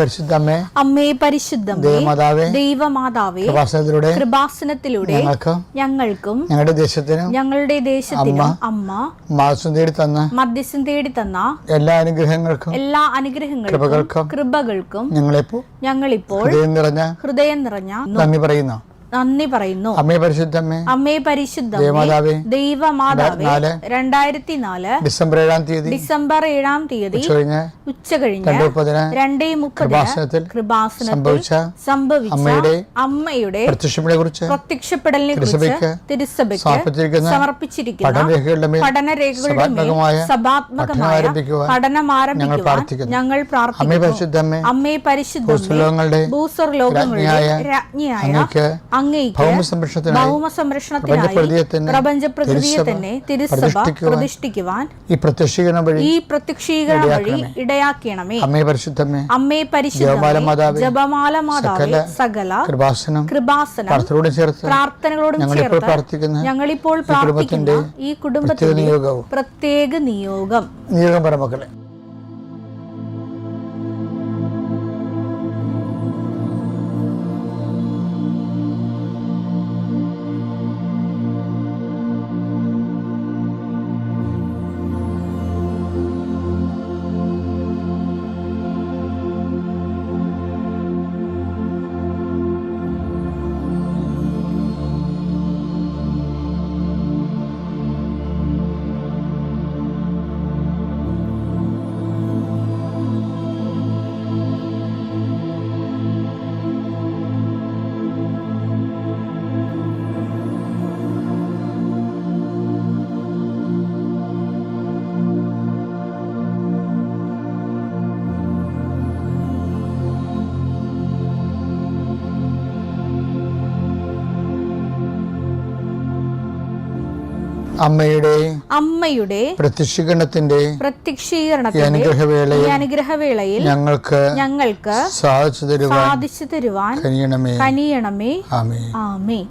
പരിശുദ്ധമ്മേ, അമ്മേ പരിശുദ്ധമേ, ദൈവമാതാവേ, കൃപാസനത്തിലൂടെ ഞങ്ങൾക്കും ഞങ്ങളുടെ ദേശത്തിനും അമ്മ മധ്യസ്ഥം തേടി തന്ന എല്ലാ അനുഗ്രഹങ്ങൾക്കും കൃപകൾക്കും ഞങ്ങളിപ്പോൾ ഹൃദയം നിറഞ്ഞ നന്ദി പറയുന്നു. അമ്മേ പരിശുദ്ധമേ, ദൈവമാതാവേ, 2004 ഡിസംബർ 7 തീയതി ഉച്ചകഴിഞ്ഞ് 2:30 കൃപാസനത്തിൽ സംഭവിച്ച അമ്മയുടെ പ്രത്യക്ഷപ്പെടലിനെ കുറിച്ച് തിരുസഭയ്ക്ക് സമർപ്പിച്ചിരിക്കുന്ന പഠനരേഖകളുടെ സഭാത്മകമായ പഠനം ആരംഭിക്കുവാൻ ഞങ്ങൾ പ്രാർത്ഥിക്കുന്നു. അമ്മേ പരിശുദ്ധമേ, ഭൂസ്വർലോകങ്ങളുടെ രാജ്ഞിയായ പ്രപഞ്ചപ്രകൃതിയെ തന്നെ തിരുസഭ പ്രതിഷ്ഠിക്കുവാൻ ഈ പ്രത്യക്ഷീകരണം വഴി ഇടയാക്കണമേ. അമ്മേ പരിശുദ്ധമേ, ജപമാല മാതാവേ, സകല കൃപാസനം പ്രാർത്ഥനകളോടും ചേർത്ത് ഞങ്ങളിപ്പോൾ പ്രാർത്ഥിക്കുന്ന ഈ കുടുംബത്തിന്റെ പ്രത്യേക നിയോഗം. മക്കളെ, അമ്മയുടെ പ്രത്യക്ഷീകരണത്തിന്റെ അനുഗ്രഹവേളയിൽ ഞങ്ങൾക്ക് സാധിച്ചു തരുവാൻ കനിയണമേ. ആമേൻ.